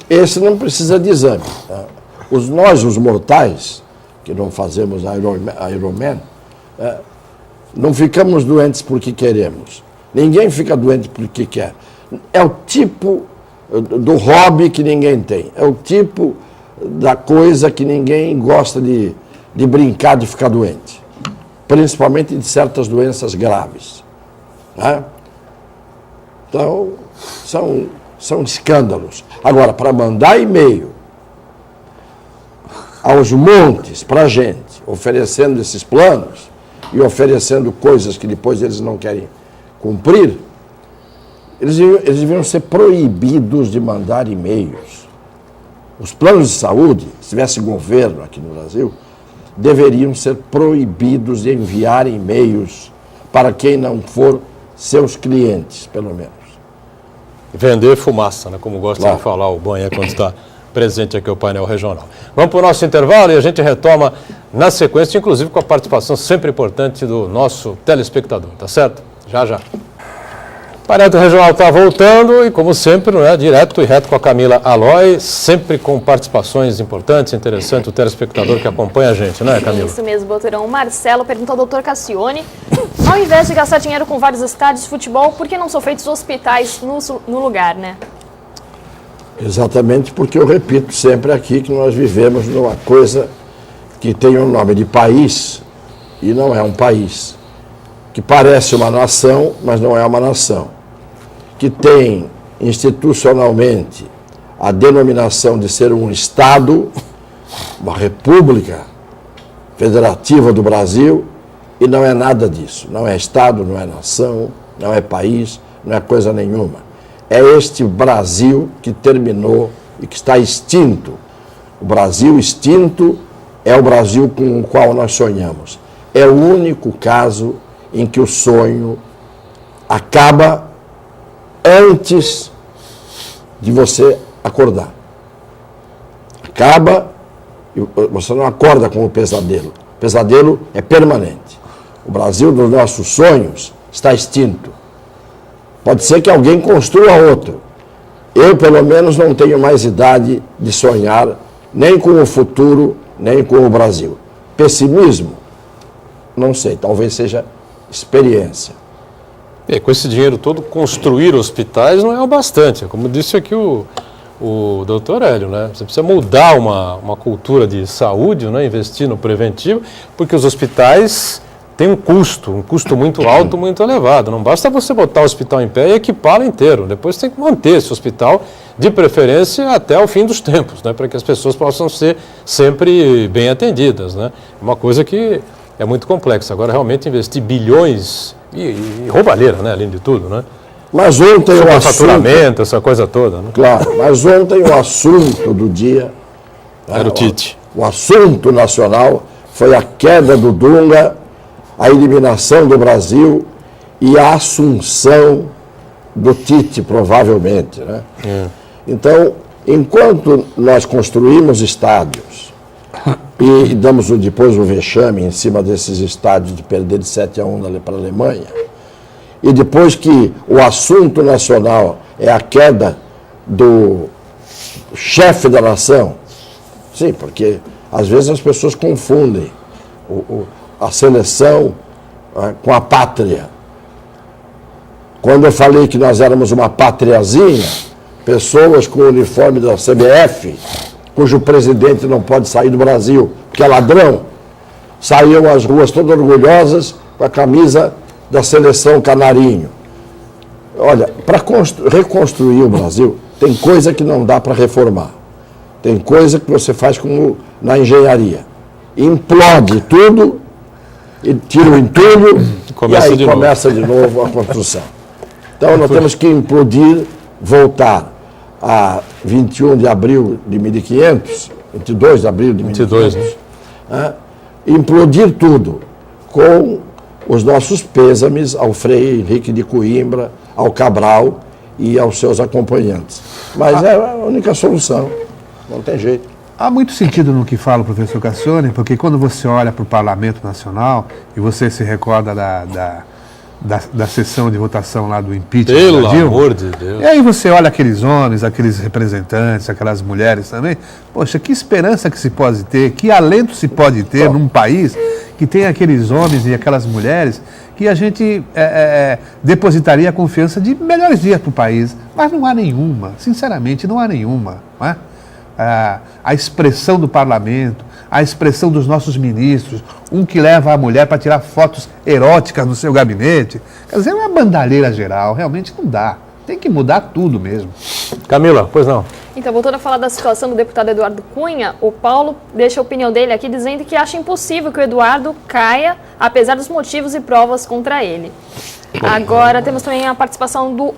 esse não precisa de exame. Tá? Nós, os mortais, que não fazemos Ironman, não ficamos doentes porque queremos. Ninguém fica doente porque quer. É o tipo do hobby que ninguém tem. É o tipo da coisa que ninguém gosta de brincar de ficar doente. Principalmente de certas doenças graves. Né? Então, são escândalos. Agora, para mandar e-mail aos montes para a gente, oferecendo esses planos e oferecendo coisas que depois eles não querem cumprir, eles deviam ser proibidos de mandar e-mails. Os planos de saúde, se tivesse governo aqui no Brasil, deveriam ser proibidos de enviar e-mails para quem não for seus clientes, pelo menos. Vender fumaça, né? Como gosta de falar o Banha quando está presente aqui o painel regional. Vamos para o nosso intervalo e a gente retoma na sequência, inclusive com a participação sempre importante do nosso telespectador, tá certo? Já, já. O painel regional está voltando e, como sempre, né, direto e reto com a Camila Aloy, sempre com participações importantes, interessantes, o telespectador que acompanha a gente, né, Camila? Isso mesmo, doutorão. O Marcelo perguntou ao doutor Cassione, ao invés de gastar dinheiro com vários estádios de futebol, por que não são feitos hospitais no lugar, né? Exatamente porque eu repito sempre aqui que nós vivemos numa coisa que tem o nome de país e não é um país. Que parece uma nação, mas não é uma nação. Que tem institucionalmente a denominação de ser um Estado, uma república federativa do Brasil, e não é nada disso. Não é Estado, não é nação, não é país, não é coisa nenhuma. É este Brasil que terminou e que está extinto. O Brasil extinto é o Brasil com o qual nós sonhamos. É o único caso em que o sonho acaba antes de você acordar. Acaba e você não acorda com o pesadelo. O pesadelo é permanente. O Brasil dos nossos sonhos está extinto. Pode ser que alguém construa outro. Eu, pelo menos, não tenho mais idade de sonhar nem com o futuro, nem com o Brasil. Pessimismo? Não sei, talvez seja experiência. E com esse dinheiro todo, construir hospitais não é o bastante. Como disse aqui o doutor Hélio, né? Você precisa mudar uma cultura de saúde, né? Investir no preventivo, porque os hospitais têm um custo muito alto, muito elevado. Não basta você botar o hospital em pé e equipá-lo inteiro. Depois tem que manter esse hospital, de preferência, até o fim dos tempos, né? Para que as pessoas possam ser sempre bem atendidas, né? Uma coisa que é muito complexa. Agora, realmente, investir bilhões e roubalheira, né? Além de tudo, né? Mas ontem o faturamento, essa coisa toda, né? Claro, mas ontem o assunto do dia... Era o Tite. O assunto nacional foi a queda do Dunga, a eliminação do Brasil e a assunção do Tite, provavelmente, né? Então, enquanto nós construímos estádios e damos depois o vexame em cima desses estádios de perder de 7-1 para a Alemanha, e depois que o assunto nacional é a queda do chefe da nação, sim, porque Às vezes as pessoas confundem a seleção com a pátria. Quando eu falei que nós éramos uma pátriazinha, pessoas com o uniforme da CBF, cujo presidente não pode sair do Brasil, porque é ladrão, saíam às ruas todas orgulhosas com a camisa da seleção Canarinho. Olha, para reconstruir o Brasil, tem coisa que não dá para reformar. Tem coisa que você faz como na engenharia. Implode tudo, e tira o entulho, e aí começa de novo a construção. Então nós temos que implodir, voltar a 21 de abril de 1500, 22 de abril de 1500, 22, né? Implodir tudo com os nossos pêsames ao Frei Henrique de Coimbra, ao Cabral e aos seus acompanhantes. Mas é a única solução, não tem jeito. Há muito sentido no que fala o professor Cassione, porque quando você olha para o Parlamento Nacional e você se recorda da sessão de votação lá do impeachment Pelo da Dilma, amor de Deus. E aí você olha aqueles homens, aqueles representantes, aquelas mulheres também, poxa, que esperança que se pode ter, que alento se pode ter num país que tem aqueles homens e aquelas mulheres que a gente depositaria a confiança de melhores dias para o país, mas não há nenhuma, sinceramente não há nenhuma, não é? A expressão do parlamento, a expressão dos nossos ministros, um que leva a mulher para tirar fotos eróticas no seu gabinete, quer dizer, é uma bandalheira geral, realmente não dá, tem que mudar tudo mesmo. Camila, pois não. Então, voltando a falar da situação do deputado Eduardo Cunha, o Paulo deixa a opinião dele aqui dizendo que acha impossível que o Eduardo caia, apesar dos motivos e provas contra ele. Agora temos também a participação do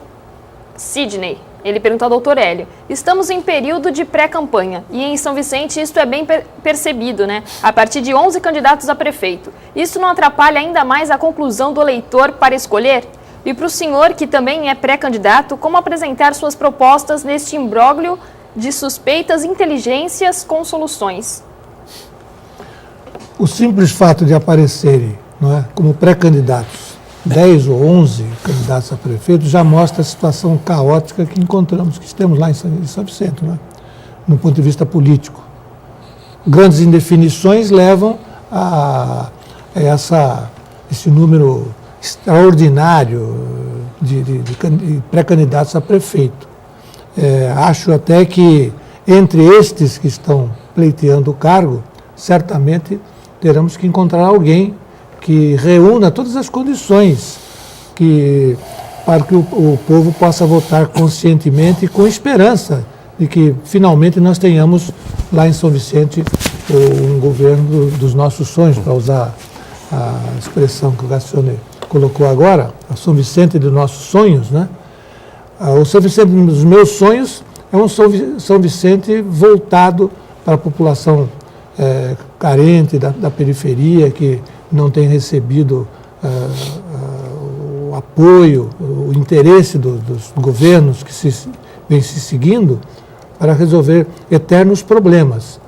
Sidney. Ele pergunta ao doutor Hélio: estamos em período de pré-campanha e em São Vicente isto é bem percebido, né? A partir de 11 candidatos a prefeito. Isso não atrapalha ainda mais a conclusão do eleitor para escolher? E para o senhor, que também é pré-candidato, como apresentar suas propostas neste imbróglio de suspeitas inteligências com soluções? O simples fato de aparecerem, não é, como pré-candidatos 10 ou 11 candidatos a prefeito já mostra a situação caótica que encontramos, que temos lá em São Vicente, não é? No ponto de vista político. Grandes indefinições levam a esse número extraordinário de pré-candidatos a prefeito. Acho até que entre estes que estão pleiteando o cargo, certamente teremos que encontrar alguém que reúna todas as condições para que o povo possa votar conscientemente e com esperança de que finalmente nós tenhamos lá em São Vicente um governo dos nossos sonhos, para usar a expressão que o Cassione colocou agora, a São Vicente dos nossos sonhos, né? O São Vicente dos meus sonhos é um São Vicente voltado para a população carente da periferia, que não tem recebido o apoio, o interesse dos governos que vem se seguindo para resolver eternos problemas.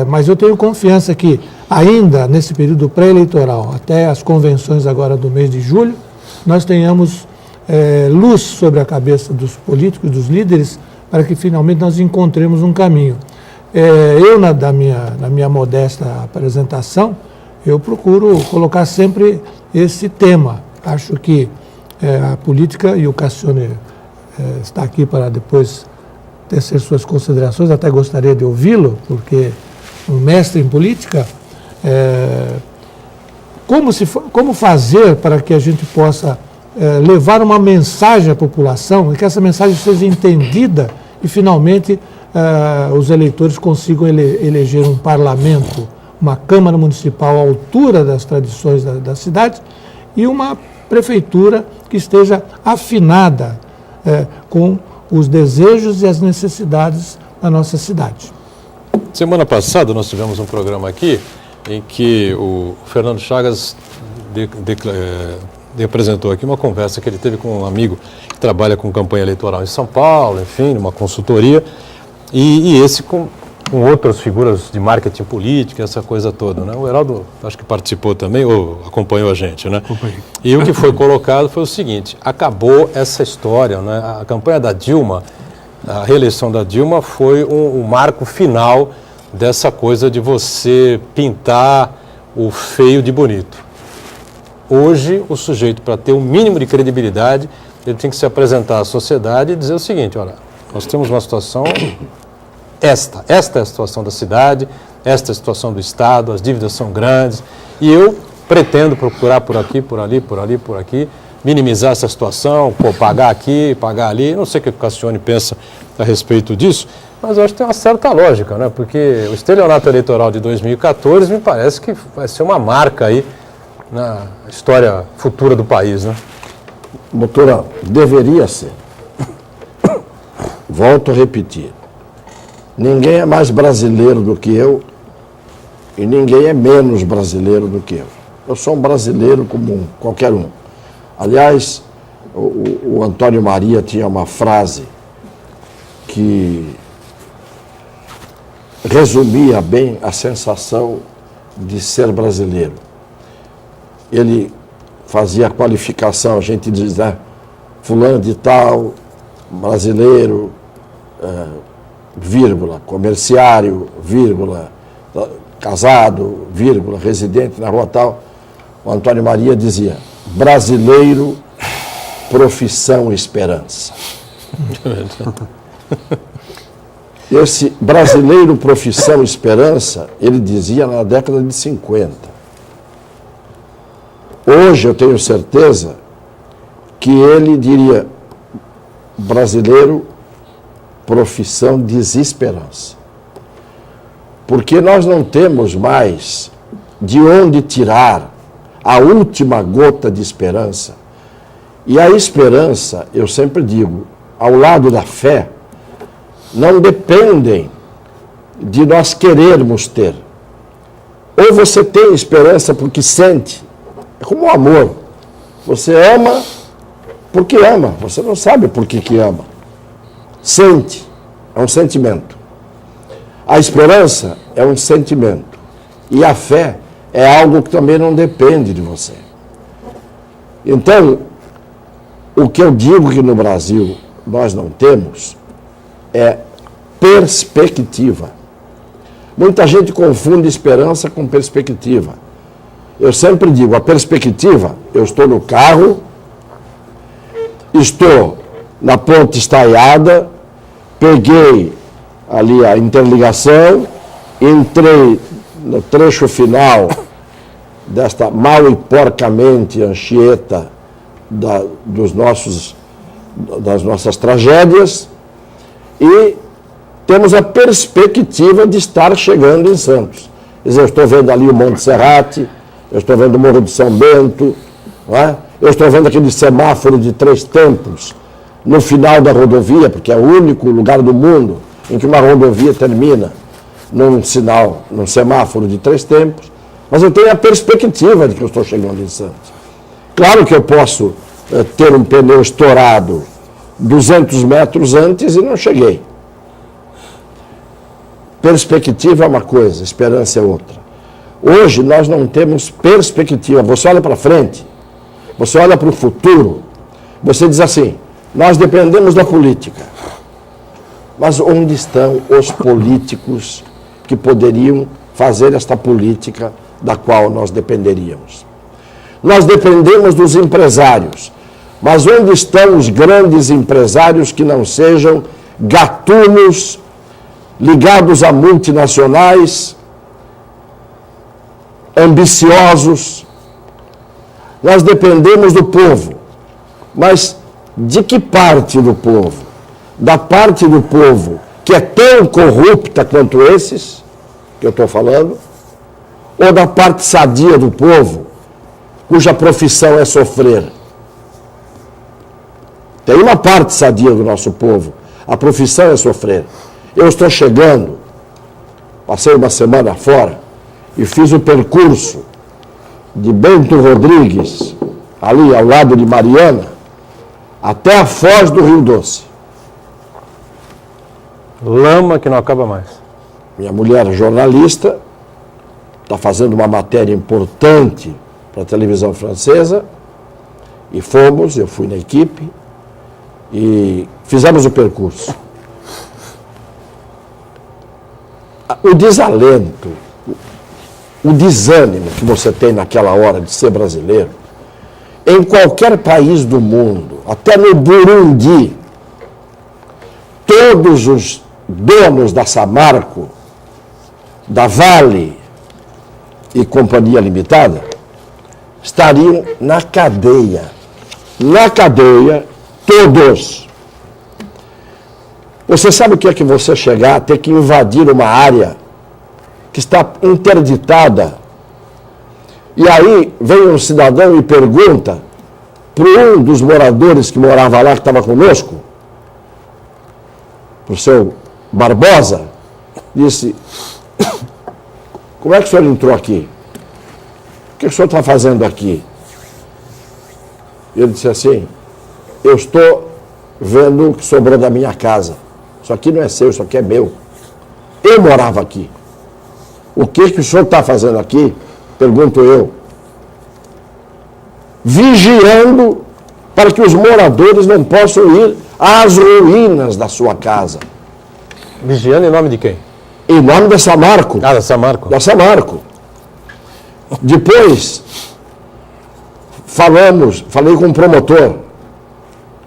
Mas eu tenho confiança que, ainda nesse período pré-eleitoral, até as convenções agora do mês de julho, nós tenhamos luz sobre a cabeça dos políticos, dos líderes, para que finalmente nós encontremos um caminho. Na minha modesta apresentação, eu procuro colocar sempre esse tema. Acho que a política, e o Cassione está aqui para depois tecer suas considerações, até gostaria de ouvi-lo, porque um mestre em política, como fazer para que a gente possa levar uma mensagem à população e que essa mensagem seja entendida e finalmente os eleitores consigam eleger um parlamento, uma Câmara Municipal à altura das tradições da cidade e uma prefeitura que esteja afinada com os desejos e as necessidades da nossa cidade. Semana passada nós tivemos um programa aqui em que o Fernando Chagas apresentou aqui uma conversa que ele teve com um amigo que trabalha com campanha eleitoral em São Paulo, enfim, numa consultoria, e esse com outras figuras de marketing político, essa coisa toda, né? O Heraldo, acho que participou também, ou acompanhou a gente, né? E o que foi colocado foi o seguinte: acabou essa história, né? A campanha da Dilma, a reeleição da Dilma foi um marco final dessa coisa de você pintar o feio de bonito. Hoje, o sujeito, para ter um mínimo de credibilidade, ele tem que se apresentar à sociedade e dizer o seguinte: olha, nós temos uma situação, esta é a situação da cidade, esta é a situação do Estado, as dívidas são grandes, e eu pretendo procurar por aqui, por ali, por ali, por aqui, minimizar essa situação, pagar aqui, pagar ali. Não sei o que o Cassione pensa a respeito disso, mas eu acho que tem uma certa lógica, né? Porque o estelionato eleitoral de 2014 me parece que vai ser uma marca aí na história futura do país, né? Doutora, deveria ser. Volto a repetir. Ninguém é mais brasileiro do que eu e ninguém é menos brasileiro do que eu. Eu sou um brasileiro comum, qualquer um. Aliás, o Antônio Maria tinha uma frase que resumia bem a sensação de ser brasileiro. Ele fazia a qualificação, a gente diz, né? Fulano de tal, brasileiro, vírgula, comerciário, vírgula, casado, vírgula, residente na rua tal. O Antônio Maria dizia: brasileiro, profissão esperança. Esse brasileiro, profissão esperança, ele dizia na década de 50. Hoje eu tenho certeza que ele diria: brasileiro, profissão desesperança. Porque nós não temos mais de onde tirar a última gota de esperança. E a esperança, eu sempre digo, ao lado da fé, não dependem de nós querermos ter. Ou você tem esperança porque sente, é como o amor. Você ama porque ama, você não sabe por que ama. Sente, é um sentimento. A esperança é um sentimento. E a fé é algo que também não depende de você. Então, o que eu digo que no Brasil nós não temos é perspectiva. Muita gente confunde esperança com perspectiva. Eu sempre digo, a perspectiva, eu estou no carro, estou na ponte estaiada, peguei ali a interligação, entrei no trecho final desta mal e porcamente Anchieta das nossas tragédias, e temos a perspectiva de estar chegando em Santos. Quer dizer, eu estou vendo ali o Monte Serrate, eu estou vendo o Morro de São Bento, não é? Eu estou vendo aquele semáforo de 3 tempos no final da rodovia, porque é o único lugar do mundo em que uma rodovia termina num sinal, num semáforo de 3 tempos, mas eu tenho a perspectiva de que eu estou chegando em Santos. Claro que eu posso ter um pneu estourado 200 metros antes e não cheguei. Perspectiva é uma coisa, esperança é outra. Hoje nós não temos perspectiva. Você olha para frente, você olha para o futuro, você diz assim: nós dependemos da política. Mas onde estão os políticos que poderiam fazer esta política da qual nós dependeríamos? Nós dependemos dos empresários, mas onde estão os grandes empresários que não sejam gatunos ligados a multinacionais, ambiciosos? Nós dependemos do povo, mas de que parte do povo? Da parte do povo que é tão corrupta quanto esses que eu estou falando, ou da parte sadia do povo cuja profissão é sofrer? Tem uma parte sadia do nosso povo, a profissão é sofrer. Eu estou chegando, passei uma semana fora e fiz o percurso de Bento Rodrigues, ali ao lado de Mariana, até a Foz do Rio Doce. Lama que não acaba mais. Minha mulher é jornalista, está fazendo uma matéria importante para a televisão francesa, e fomos, eu fui na equipe, e fizemos o percurso. o desalento, o desânimo que você tem naquela hora de ser brasileiro, em qualquer país do mundo, até no Burundi, todos os donos da Samarco, da Vale e Companhia Limitada estariam na cadeia. Na cadeia, todos. Você sabe o que é que você chegar, ter que invadir uma área que está interditada, e aí vem um cidadão e pergunta para um dos moradores que morava lá, que estava conosco, para o seu Barbosa, disse: como é que o senhor entrou aqui? O que o senhor está fazendo aqui? Ele disse assim: eu estou vendo o que sobrou da minha casa. Isso aqui não é seu, isso aqui é meu. Eu morava aqui. O que o senhor está fazendo aqui? Pergunto eu. Vigiando para que os moradores não possam ir às ruínas da sua casa. Vigiando em nome de quem? Em nome da Samarco. Ah, da Samarco. Da Samarco. Depois, falei com um promotor,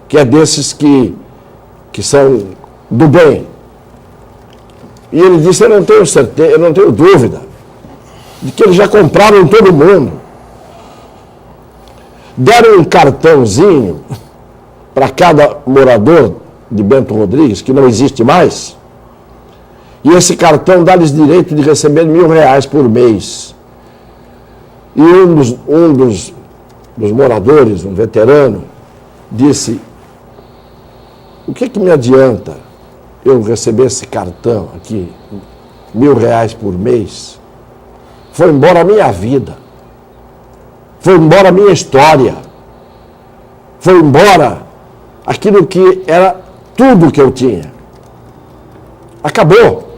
que é desses que são do bem. E ele disse: eu não tenho certeza, eu não tenho dúvida de que eles já compraram em todo mundo. Deram um cartãozinho para cada morador de Bento Rodrigues, que não existe mais, e esse cartão dá-lhes direito de receber R$1.000 por mês. E um dos moradores, um veterano, disse: o que me adianta eu receber esse cartão aqui, R$1.000 por mês? Foi embora a minha vida. Foi embora a minha história. Foi embora aquilo que era tudo que eu tinha. Acabou.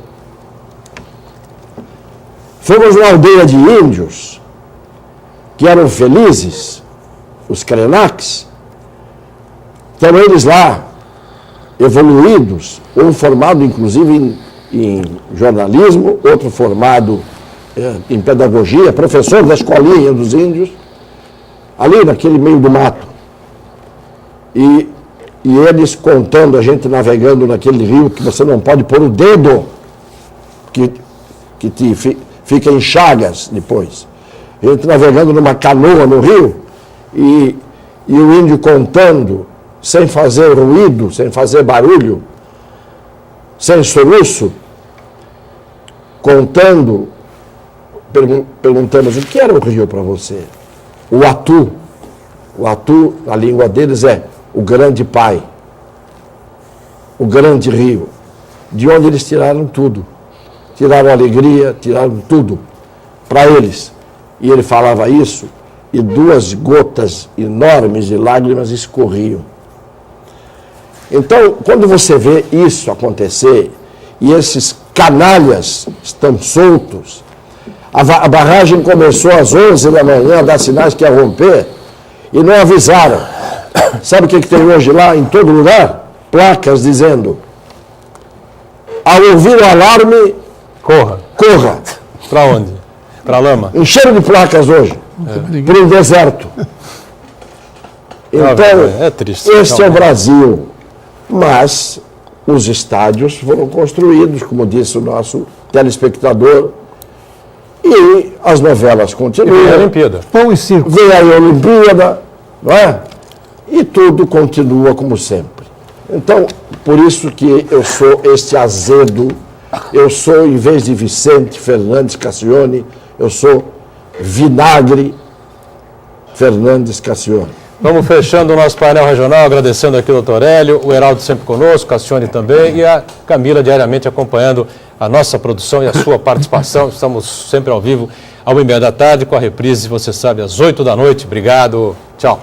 Fomos uma aldeia de índios que eram felizes, os Krenaks. Estão eles lá, evoluídos, um formado inclusive em jornalismo, outro formado em pedagogia, professor da escolinha dos índios, ali naquele meio do mato. E eles contando, a gente navegando naquele rio que você não pode pôr o dedo, que fica em chagas depois. A gente navegando numa canoa no rio, e o índio contando, sem fazer ruído, sem fazer barulho, sem soluço, contando, perguntamos: o que era o rio para você? O Atu. O Atu, na língua deles, é o grande pai, o grande rio, de onde eles tiraram tudo. Tiraram a alegria, tiraram tudo para eles. E ele falava isso, e 2 gotas enormes de lágrimas escorriam. Então, quando você vê isso acontecer, e esses canalhas estão soltos, a barragem começou às 11 da manhã a dar sinais que ia romper, e não avisaram. Sabe o que tem hoje lá, em todo lugar? Placas dizendo: ao ouvir o alarme, corra. Corra. Para onde? Para a lama? Encheram de placas hoje, para um deserto. Então, é triste. Este é o Brasil. Mas os estádios foram construídos, como disse o nosso telespectador, e as novelas continuam. E a Olimpíada. Pão e circo. Vem aí a Olimpíada, não é? E tudo continua como sempre. Então, por isso que eu sou este azedo, eu sou, em vez de Vicente Fernandes Cassione, eu sou Vinagre Fernandes Cassione. Vamos fechando o nosso painel regional, agradecendo aqui o doutor Hélio, o Heraldo sempre conosco, Cassione também, e a Camila diariamente acompanhando a nossa produção e a sua participação. Estamos sempre ao vivo, ao 1h30 da tarde, com a reprise, você sabe, às 8 da noite. Obrigado, tchau.